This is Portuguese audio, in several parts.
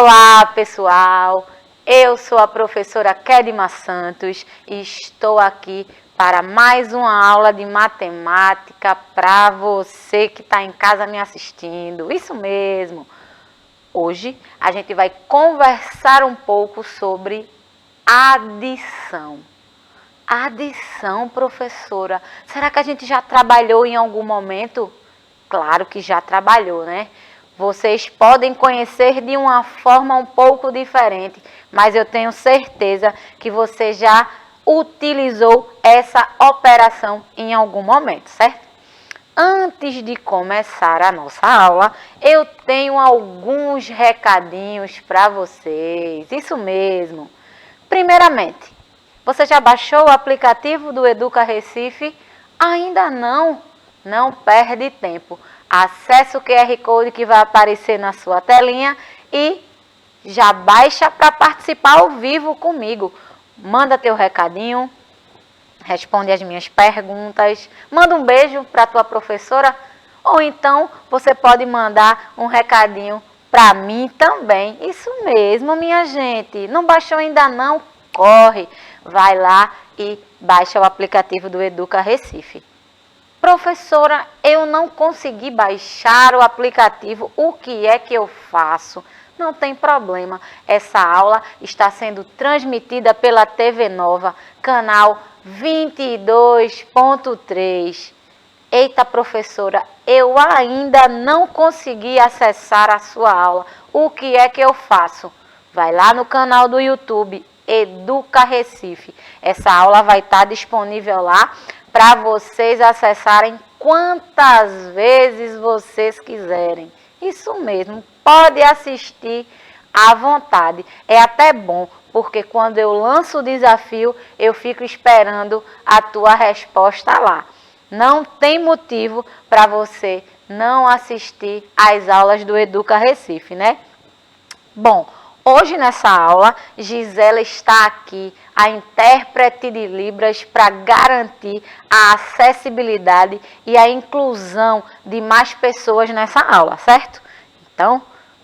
Olá, pessoal! Eu sou a professora Kedma Santos e estou aqui para mais uma aula de matemática para você que está em casa me assistindo. Isso mesmo! Hoje a gente vai conversar um pouco sobre adição. Adição, professora. Será que a gente já trabalhou em algum momento? Claro que já trabalhou, né? Vocês podem conhecer de uma forma um pouco diferente, mas eu tenho certeza que você já utilizou essa operação em algum momento, certo? Antes de começar a nossa aula, eu tenho alguns recadinhos para vocês. Isso mesmo. Primeiramente, você já baixou o aplicativo do Educa Recife? Ainda não? Não perde tempo. Acesse o QR Code que vai aparecer na sua telinha e já baixa para participar ao vivo comigo. Manda teu recadinho, responde as minhas perguntas, manda um beijo para tua professora ou então você pode mandar um recadinho para mim também. Isso mesmo, minha gente. Não baixou ainda não? Corre, vai lá e baixa o aplicativo do Educa Recife. Professora, eu não consegui baixar o aplicativo, o que é que eu faço? Não tem problema, essa aula está sendo transmitida pela TV Nova, canal 22.3. Eita, professora, eu ainda não consegui acessar a sua aula, o que é que eu faço? Vai lá no canal do YouTube, Educa Recife. Essa aula vai estar disponível lá para vocês acessarem quantas vezes vocês quiserem. Isso mesmo, pode assistir à vontade. É até bom, porque quando eu lanço o desafio, eu fico esperando a tua resposta lá. Não tem motivo para você não assistir às aulas do Educa Recife, né? Bom, hoje nessa aula, Gisela está aqui, a intérprete de Libras, para garantir a acessibilidade e a inclusão de mais pessoas nessa aula, certo? Então,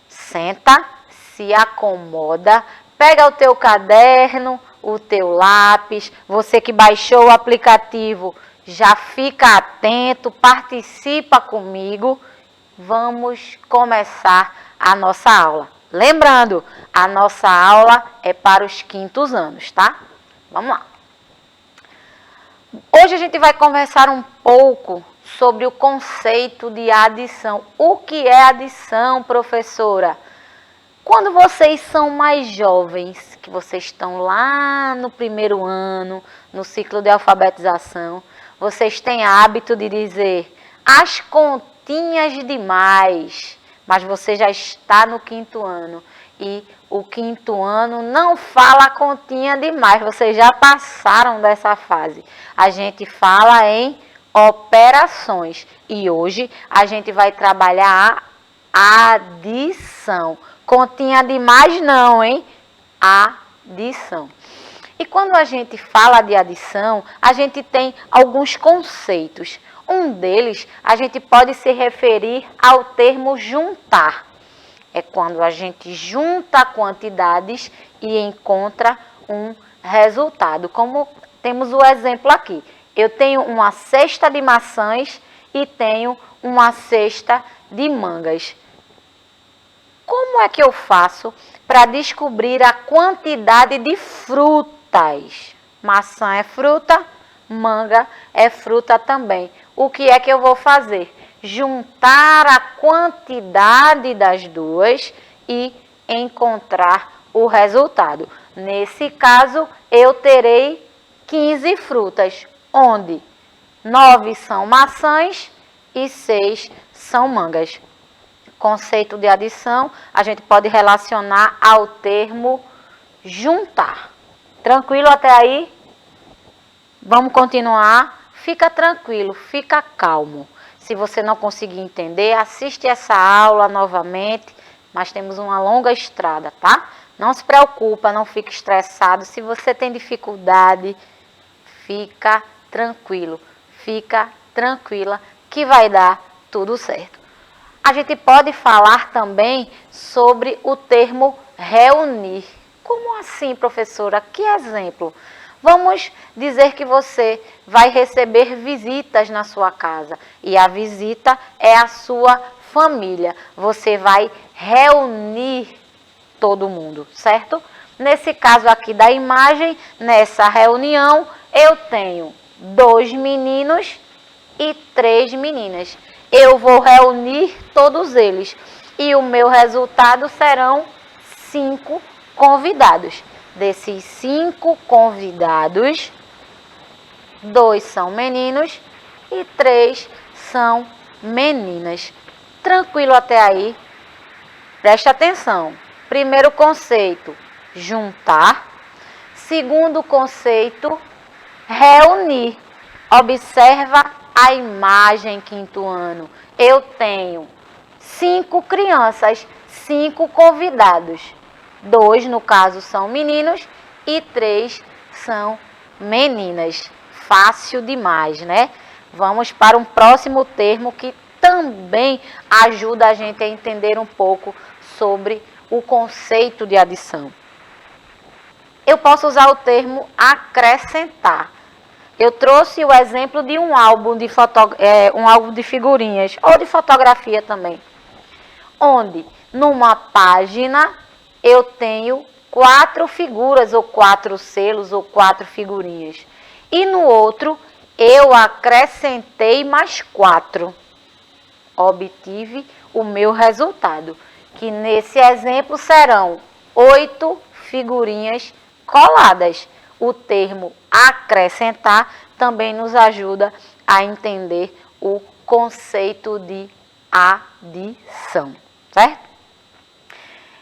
senta, se acomoda, pega o teu caderno, o teu lápis, você que baixou o aplicativo, já fica atento, participa comigo. Vamos começar a nossa aula. Lembrando, a nossa aula é para os quintos anos, tá? Vamos lá. Hoje a gente vai conversar um pouco sobre o conceito de adição. O que é adição, professora? Quando vocês são mais jovens, que vocês estão lá no primeiro ano, no ciclo de alfabetização, vocês têm hábito de dizer as continhas demais. Mas você já está no quinto ano e o quinto ano não fala continha demais, vocês já passaram dessa fase. A gente fala em operações e hoje a gente vai trabalhar a adição. Continha demais não, hein? Adição. E quando a gente fala de adição, a gente tem alguns conceitos. Um deles, a gente pode se referir ao termo juntar. É quando a gente junta quantidades e encontra um resultado. Como temos o exemplo aqui. Eu tenho uma cesta de maçãs e tenho uma cesta de mangas. Como é que eu faço para descobrir a quantidade de frutas? Maçã é fruta, manga é fruta também. O que é que eu vou fazer? Juntar a quantidade das duas e encontrar o resultado. Nesse caso, eu terei 15 frutas, onde 9 são maçãs e 6 são mangas. Conceito de adição, a gente pode relacionar ao termo juntar. Tranquilo até aí? Vamos continuar? Fica tranquilo, fica calmo. Se você não conseguir entender, assiste essa aula novamente, mas temos uma longa estrada, tá? Não se preocupa, não fique estressado. Se você tem dificuldade, fica tranquilo, fica tranquila que vai dar tudo certo. A gente pode falar também sobre o termo reunir. Como assim, professora? Que exemplo? Vamos dizer que você vai receber visitas na sua casa e a visita é a sua família. Você vai reunir todo mundo, certo? Nesse caso aqui da imagem, nessa reunião, eu tenho 2 meninos e 3 meninas. Eu vou reunir todos eles e o meu resultado serão 5 convidados. Desses 5 convidados, 2 são meninos e 3 são meninas. Tranquilo até aí? Preste atenção. Primeiro conceito, juntar. Segundo conceito, reunir. Observa a imagem, quinto ano. Eu tenho 5 crianças, 5 convidados. 2, no caso, são meninos e 3 são meninas. Fácil demais, né? Vamos para um próximo termo que também ajuda a gente a entender um pouco sobre o conceito de adição. Eu posso usar o termo acrescentar. Eu trouxe o exemplo de um álbum de figurinhas ou de fotografia também, onde numa página eu tenho 4 figuras ou 4 selos ou 4 figurinhas. E no outro eu acrescentei mais 4. Obtive o meu resultado, que nesse exemplo serão 8 figurinhas coladas. O termo acrescentar também nos ajuda a entender o conceito de adição, certo?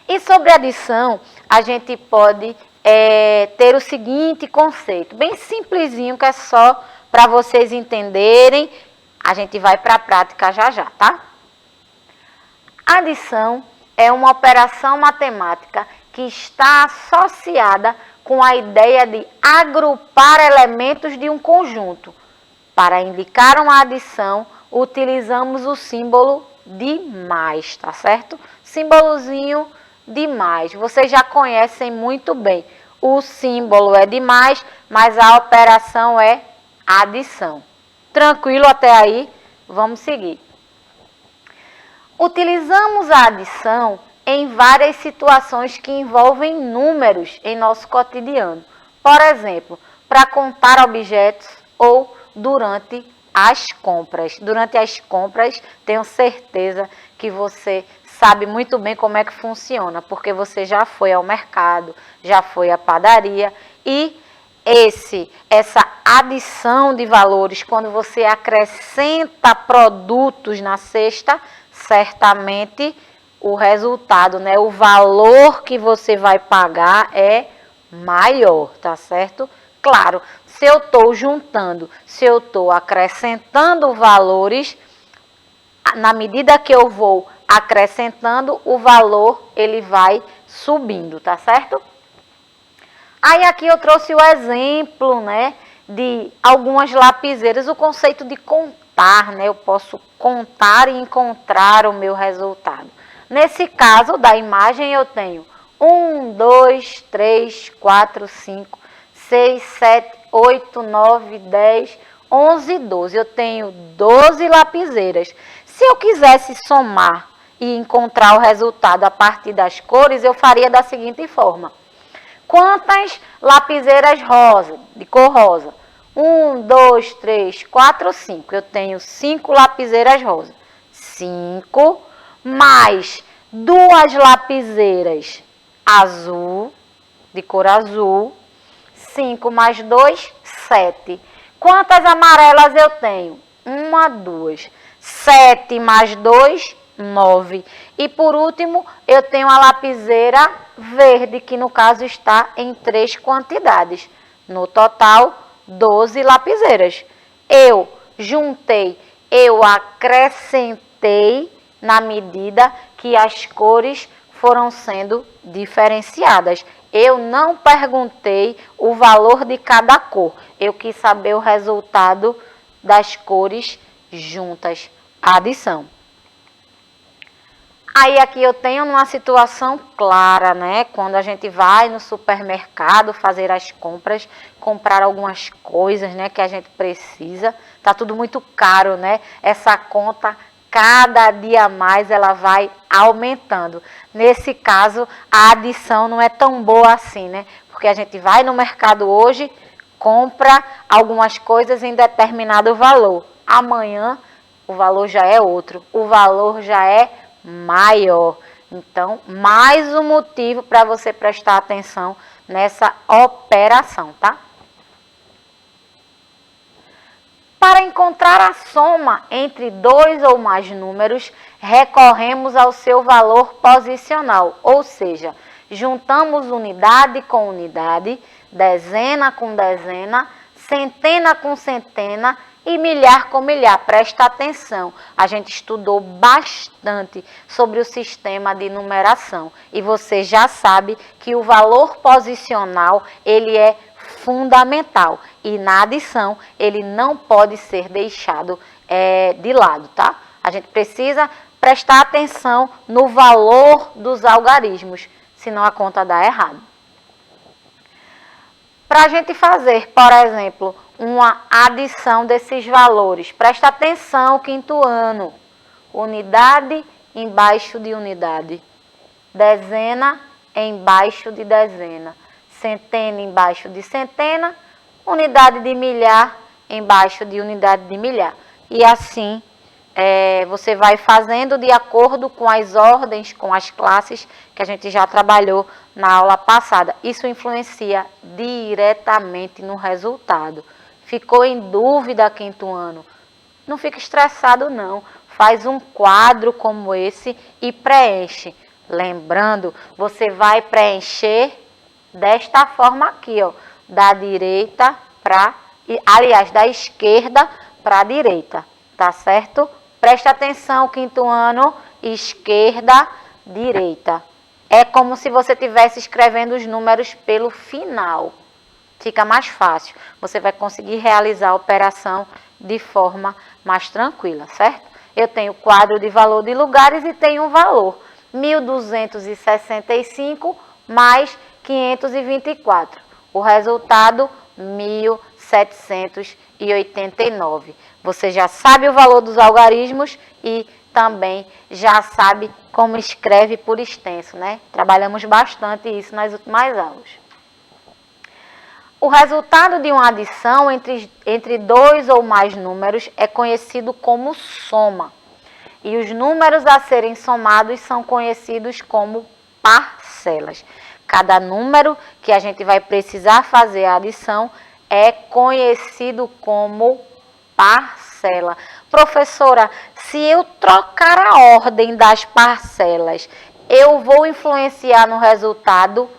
E sobre adição, a gente pode ter o seguinte conceito, bem simplesinho, que é só para vocês entenderem. A gente vai para a prática já já, tá? Adição é uma operação matemática que está associada com a ideia de agrupar elementos de um conjunto. Para indicar uma adição, utilizamos o símbolo de mais, tá certo? Símbolozinho de mais. Vocês já conhecem muito bem. O símbolo é de mais, mas a operação é adição. Tranquilo até aí? Vamos seguir. Utilizamos a adição em várias situações que envolvem números em nosso cotidiano. Por exemplo, para contar objetos ou durante as compras. Durante as compras, tenho certeza que você sabe muito bem como é que funciona, porque você já foi ao mercado, já foi à padaria e essa adição de valores, quando você acrescenta produtos na cesta, certamente o resultado, né, o valor que você vai pagar é maior, tá certo? Claro, se eu estou juntando, se eu estou acrescentando valores, na medida que eu vou acrescentando, o valor ele vai subindo, tá certo? Aí aqui eu trouxe o exemplo, né, de algumas lapiseiras, o conceito de contar, né? Eu posso contar e encontrar o meu resultado. Nesse caso da imagem eu tenho 1, 2, 3, 4, 5, 6, 7, 8, 9, 10, 11, 12. Eu tenho 12 lapiseiras. Se eu quisesse somar e encontrar o resultado a partir das cores, eu faria da seguinte forma. Quantas lapiseiras rosa, de cor rosa? 1, 2, 3, 4, 5. Eu tenho 5 lapiseiras rosa. 5 mais 2 lapiseiras azul, de cor azul. 5 mais 2, 7. Quantas amarelas eu tenho? 1, 2. 7 mais 2, 9. E por último, eu tenho a lapiseira verde, que no caso está em 3 quantidades. No total, 12 lapiseiras. Eu juntei, eu acrescentei na medida que as cores foram sendo diferenciadas. Eu não perguntei o valor de cada cor. Eu quis saber o resultado das cores juntas. Adição. Aí aqui eu tenho uma situação clara, né? Quando a gente vai no supermercado fazer as compras, comprar algumas coisas, né, que a gente precisa, tá tudo muito caro, né? Essa conta, cada dia mais, ela vai aumentando. Nesse caso, a adição não é tão boa assim, né? Porque a gente vai no mercado hoje, compra algumas coisas em determinado valor. Amanhã, o valor já é outro. O valor já é maior. Então, mais um motivo para você prestar atenção nessa operação, tá? Para encontrar a soma entre dois ou mais números, recorremos ao seu valor posicional, ou seja, juntamos unidade com unidade, dezena com dezena, centena com centena e milhar com milhar. Presta atenção, a gente estudou bastante sobre o sistema de numeração e você já sabe que o valor posicional, ele é fundamental e na adição ele não pode ser deixado de lado, tá? A gente precisa prestar atenção no valor dos algarismos, senão a conta dá errado. Para a gente fazer, por exemplo, uma adição desses valores, presta atenção, quinto ano, unidade embaixo de unidade, dezena embaixo de dezena, centena embaixo de centena, unidade de milhar embaixo de unidade de milhar. E assim você vai fazendo de acordo com as ordens, com as classes que a gente já trabalhou na aula passada. Isso influencia diretamente no resultado. Ficou em dúvida, quinto ano? Não fica estressado, não. Faz um quadro como esse e preenche. Lembrando, você vai preencher desta forma aqui, ó, da direita para, aliás, da esquerda para a direita, tá certo? Presta atenção, quinto ano, esquerda, direita. É como se você estivesse escrevendo os números pelo final. Fica mais fácil. Você vai conseguir realizar a operação de forma mais tranquila, certo? Eu tenho quadro de valor de lugares e tenho um valor. 1.265 mais 524. O resultado, 1.789. Você já sabe o valor dos algarismos e também já sabe como escreve por extenso, né? Trabalhamos bastante isso nas últimas aulas. O resultado de uma adição entre dois ou mais números é conhecido como soma. E os números a serem somados são conhecidos como parcelas. Cada número que a gente vai precisar fazer a adição é conhecido como parcela. Professora, se eu trocar a ordem das parcelas, eu vou influenciar no resultado?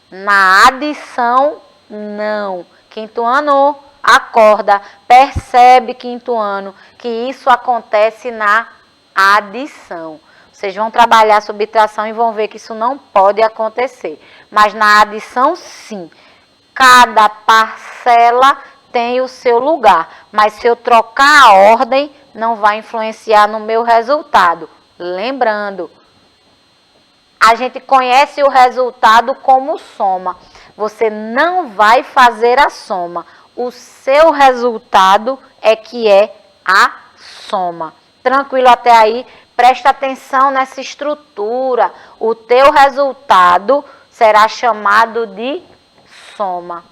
Na adição, não. Quinto ano, acorda, percebe, quinto ano, que isso acontece na adição. Vocês vão trabalhar subtração e vão ver que isso não pode acontecer. Mas na adição, sim. Cada parcela tem o seu lugar. Mas se eu trocar a ordem, não vai influenciar no meu resultado. Lembrando, a gente conhece o resultado como soma. Você não vai fazer a soma. O seu resultado é que é a soma. Tranquilo até aí? Presta atenção nessa estrutura. O teu resultado será chamado de soma.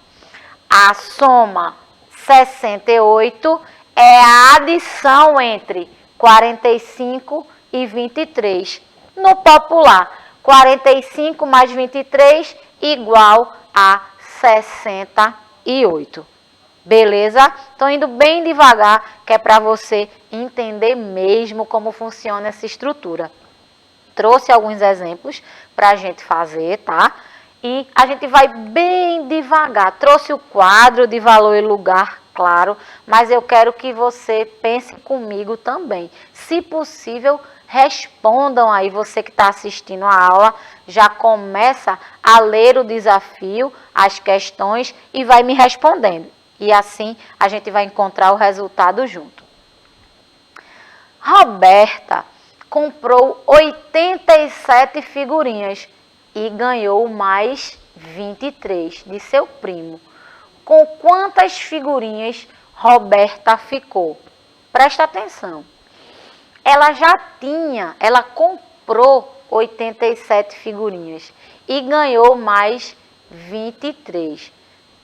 A soma 68 é a adição entre 45 e 23. No popular, 45 mais 23 igual a 68. Beleza? Estou indo bem devagar, que é para você entender mesmo como funciona essa estrutura. Trouxe alguns exemplos para a gente fazer, tá? E a gente vai bem devagar. Trouxe o quadro de valor e lugar, claro, mas eu quero que você pense comigo também. Se possível, respondam aí, você que está assistindo a aula, já começa a ler o desafio, as questões e vai me respondendo. E assim a gente vai encontrar o resultado junto. Roberta, comprou 87 figurinhas e ganhou mais 23 de seu primo. Com quantas figurinhas Roberta ficou? Presta atenção. Ela comprou 87 figurinhas e ganhou mais 23.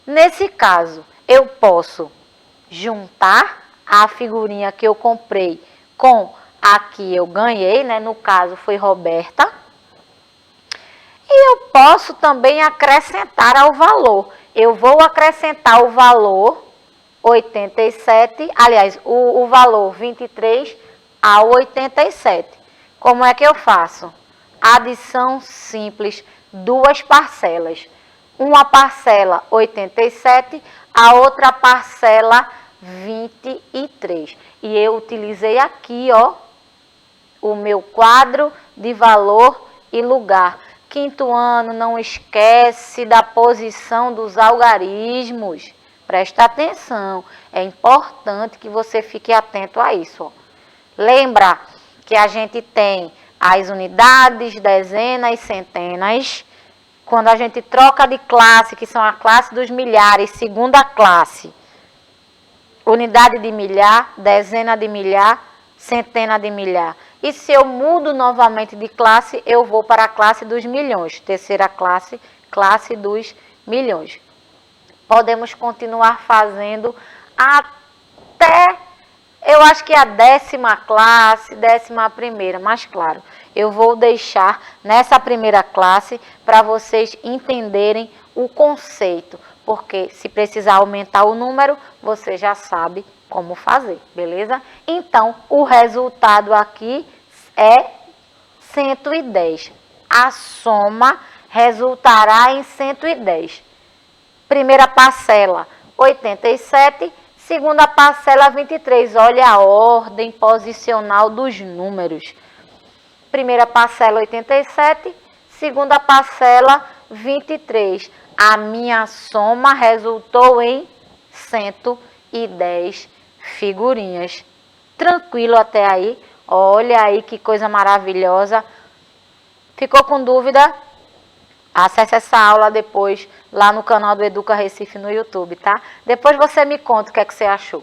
Nesse caso, eu posso juntar a figurinha que eu comprei com a que eu ganhei, né? No caso foi Roberta. E eu posso também acrescentar ao valor. Eu vou acrescentar o valor 87, aliás, o valor 23 ao 87. Como é que eu faço? Adição simples, duas parcelas. Uma parcela 87, a outra parcela 23. E eu utilizei aqui, ó, o meu quadro de valor e lugar. Quinto ano, não esquece da posição dos algarismos. Presta atenção, é importante que você fique atento a isso. Ó. Lembra que a gente tem as unidades, dezenas, centenas. Quando a gente troca de classe, que são a classe dos milhares, segunda classe. Unidade de milhar, dezena de milhar, centena de milhar. E se eu mudo novamente de classe, eu vou para a classe dos milhões. Terceira classe, classe dos milhões. Podemos continuar fazendo até, eu acho que a 10ª classe, 11ª, mas claro, eu vou deixar nessa primeira classe para vocês entenderem o conceito, porque se precisar aumentar o número, você já sabe como fazer, beleza? Então, o resultado aqui é 110. A soma resultará em 110. Primeira parcela, 87. Segunda parcela, 23. Olha a ordem posicional dos números. Primeira parcela, 87. Segunda parcela, 23. A minha soma resultou em 110 figurinhas. Tranquilo até aí? Olha aí que coisa maravilhosa. Ficou com dúvida? Acesse essa aula depois lá no canal do Educa Recife no YouTube, tá? Depois você me conta o que é que você achou.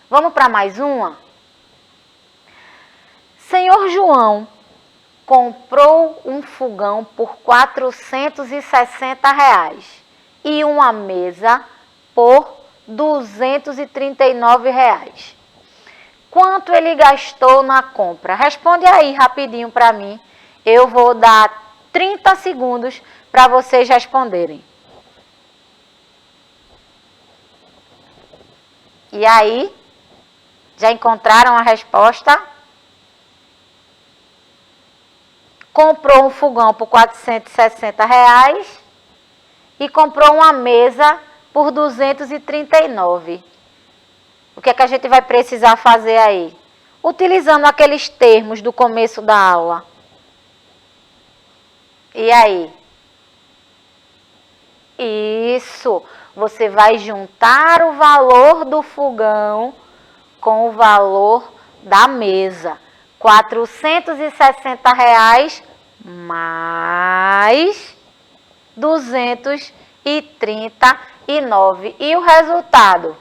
Vamos para mais uma? Senhor João comprou um fogão por R$ 460 e uma mesa por R$ 239. Quanto ele gastou na compra? Responde aí rapidinho para mim. Eu vou dar 30 segundos para vocês responderem. E aí? Já encontraram a resposta? Comprou um fogão por R$ 460 e comprou uma mesa por R$ 239. O que é que a gente vai precisar fazer aí? Utilizando aqueles termos do começo da aula. E aí? Isso. Você vai juntar o valor do fogão com o valor da mesa. R$ 460 mais 239. E o resultado?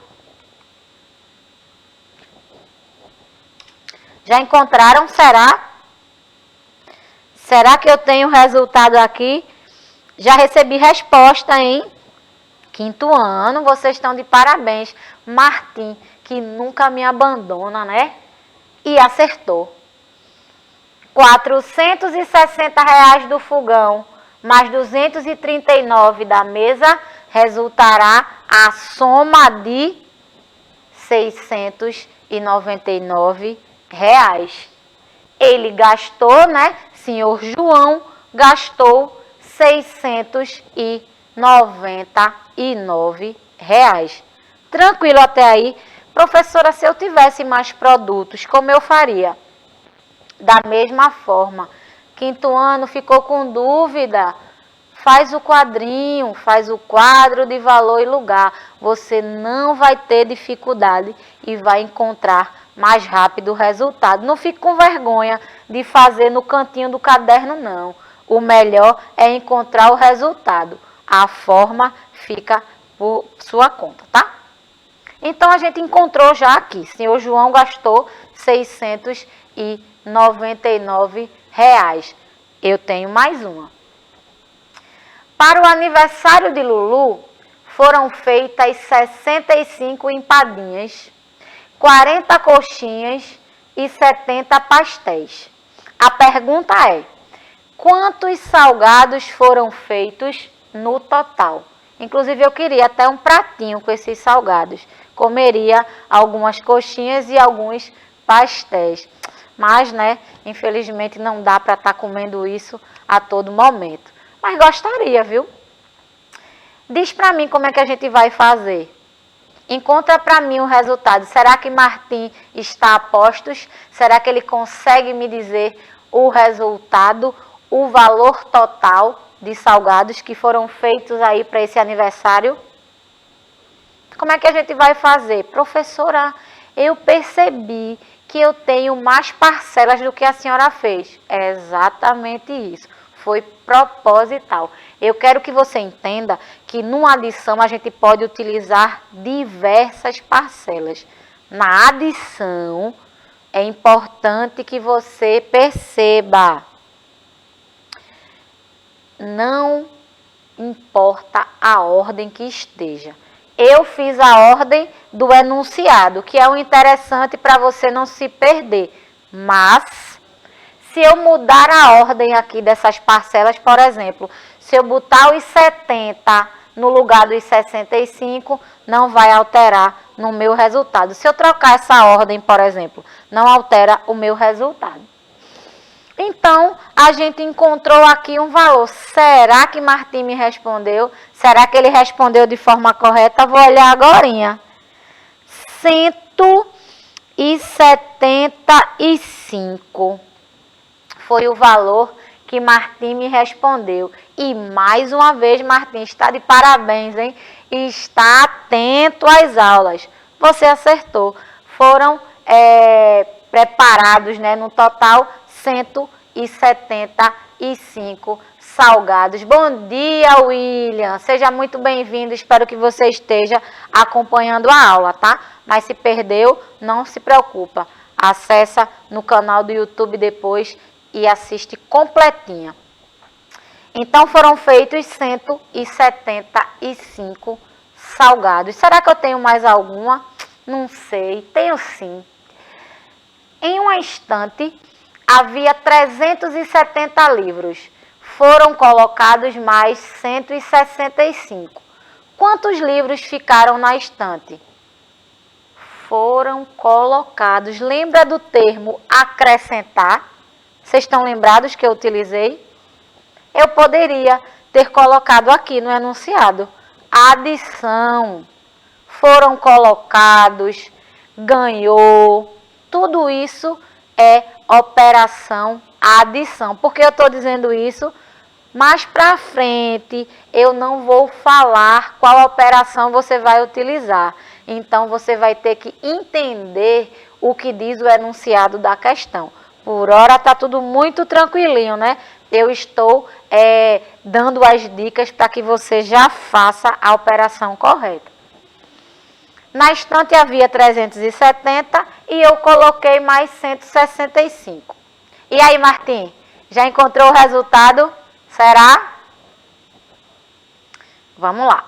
Já encontraram? Será? Será que eu tenho resultado aqui? Já recebi resposta, hein? Quinto ano, vocês estão de parabéns. Martim, que nunca me abandona, né? E acertou. R$ 460 do fogão mais 239 da mesa resultará a soma de R$ 699. Ele gastou, né? Senhor João gastou R$ 699. Tranquilo até aí? Professora, se eu tivesse mais produtos, como eu faria? Da mesma forma. Quinto ano, ficou com dúvida? Faz o quadrinho, faz o quadro de valor e lugar. Você não vai ter dificuldade e vai encontrar mais rápido o resultado. Não fique com vergonha de fazer no cantinho do caderno, não. O melhor é encontrar o resultado. A forma fica por sua conta, tá? Então, a gente encontrou já aqui. Senhor João gastou R$ 699. Eu tenho mais uma. Para o aniversário de Lulu, foram feitas 65 empadinhas, 40 coxinhas e 70 pastéis. A pergunta é: quantos salgados foram feitos no total? Inclusive, eu queria até um pratinho com esses salgados. Comeria algumas coxinhas e alguns pastéis. Mas, né, infelizmente não dá para estar comendo isso a todo momento. Mas gostaria, viu? Diz para mim como é que a gente vai fazer. Encontra para mim o resultado. Será que Martim está a postos? Será que ele consegue me dizer o resultado, o valor total de salgados que foram feitos aí para esse aniversário? Como é que a gente vai fazer? Professora, eu percebi que eu tenho mais parcelas do que a senhora fez. É exatamente isso. Foi proposital. Eu quero que você entenda que numa adição a gente pode utilizar diversas parcelas. Na adição, é importante que você perceba. Não importa a ordem que esteja. Eu fiz a ordem do enunciado, que é o interessante para você não se perder. Mas, se eu mudar a ordem aqui dessas parcelas, por exemplo, se eu botar os 70 no lugar dos 65, não vai alterar no meu resultado. Se eu trocar essa ordem, por exemplo, não altera o meu resultado. Então, a gente encontrou aqui um valor. Será que Martim me respondeu? Será que ele respondeu de forma correta? Vou olhar agorinha. 175 foi o valor que Martim me respondeu. E mais uma vez, Martim está de parabéns, hein? Está atento às aulas. Você acertou. Foram preparados, né, no total 175 salgados. Bom dia, William. Seja muito bem-vindo. Espero que você esteja acompanhando a aula, tá? Mas se perdeu, não se preocupa. Acessa no canal do YouTube depois e assiste completinha. Então, foram feitos 175 salgados. Será que eu tenho mais alguma? Não sei. Tenho sim. Em uma estante, havia 370 livros. Foram colocados mais 165. Quantos livros ficaram na estante? Foram colocados. Lembra do termo acrescentar? Vocês estão lembrados que eu utilizei? Eu poderia ter colocado aqui no enunciado. Adição. Foram colocados. Ganhou. Tudo isso é operação adição. Por que eu estou dizendo isso? Mais para frente eu não vou falar qual operação você vai utilizar. Então você vai ter que entender o que diz o enunciado da questão. Por hora está tudo muito tranquilinho, né? Eu estou dando as dicas para que você já faça a operação correta. Na estante havia 370 e eu coloquei mais 165. E aí, Martim, já encontrou o resultado? Será? Vamos lá.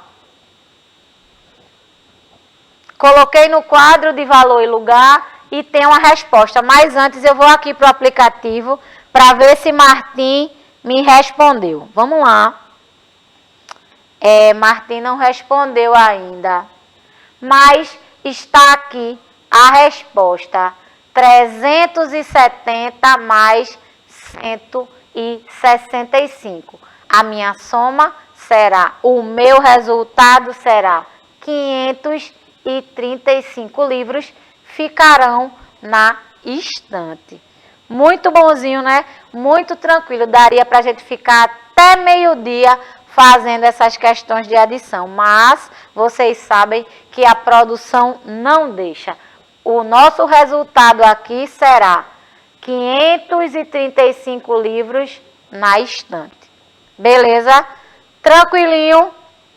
Coloquei no quadro de valor e lugar e tem uma resposta. Mas antes eu vou aqui para o aplicativo para ver se Martim me respondeu. Vamos lá. Martim não respondeu ainda. Mas está aqui a resposta. 370 mais 165. A minha soma será, o meu resultado será 535 livros ficarão na estante. Muito bonzinho, né? Muito tranquilo. Daria para a gente ficar até meio-dia fazendo essas questões de adição. Mas vocês sabem que a produção não deixa. o nosso resultado aqui será 535 livros na estante. Beleza? Tranquilinho?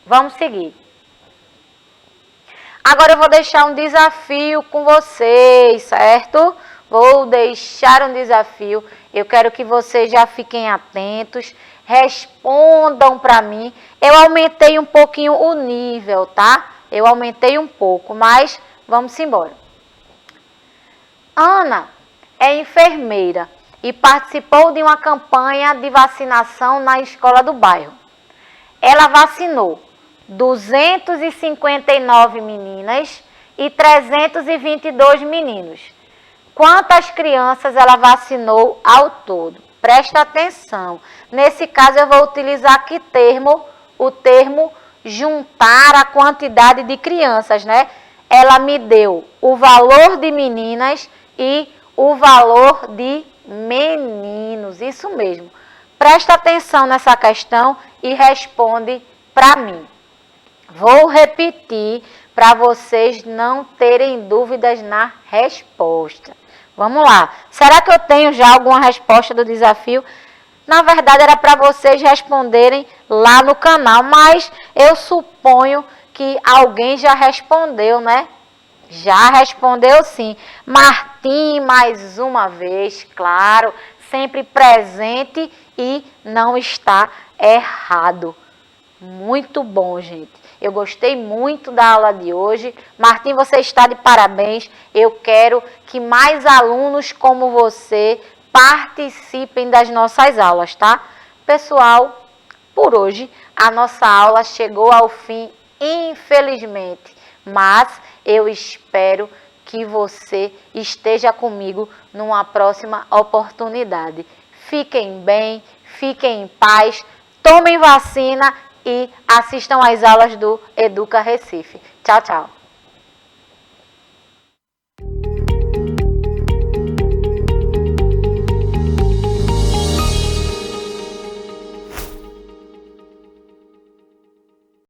Vamos seguir. Agora eu vou deixar um desafio com vocês, certo? Vou deixar um desafio. Eu quero que vocês já fiquem atentos, respondam para mim. Eu aumentei um pouquinho o nível, tá? Eu aumentei um pouco, mas vamos embora. Ana é enfermeira e participou de uma campanha de vacinação na escola do bairro. Ela vacinou 259 meninas e 322 meninos. Quantas crianças ela vacinou ao todo? Presta atenção. Nesse caso eu vou utilizar que termo? O termo juntar a quantidade de crianças, né? Ela me deu o valor de meninas e o valor de meninos. Isso mesmo. Presta atenção nessa questão e responde para mim. Vou repetir para vocês não terem dúvidas na resposta. Vamos lá. Será que eu tenho já alguma resposta do desafio? Na verdade, era para vocês responderem lá no canal, mas eu suponho que alguém já respondeu, né? Já respondeu sim. Martim, mais uma vez, claro, sempre presente e não está errado. Muito bom, gente. Eu gostei muito da aula de hoje. Martim, você está de parabéns. Eu quero que mais alunos como você participem das nossas aulas, tá? Pessoal, por hoje a nossa aula chegou ao fim, infelizmente. Mas eu espero que você esteja comigo numa próxima oportunidade. Fiquem bem, fiquem em paz, tomem vacina e assistam às aulas do Educa Recife. Tchau, tchau.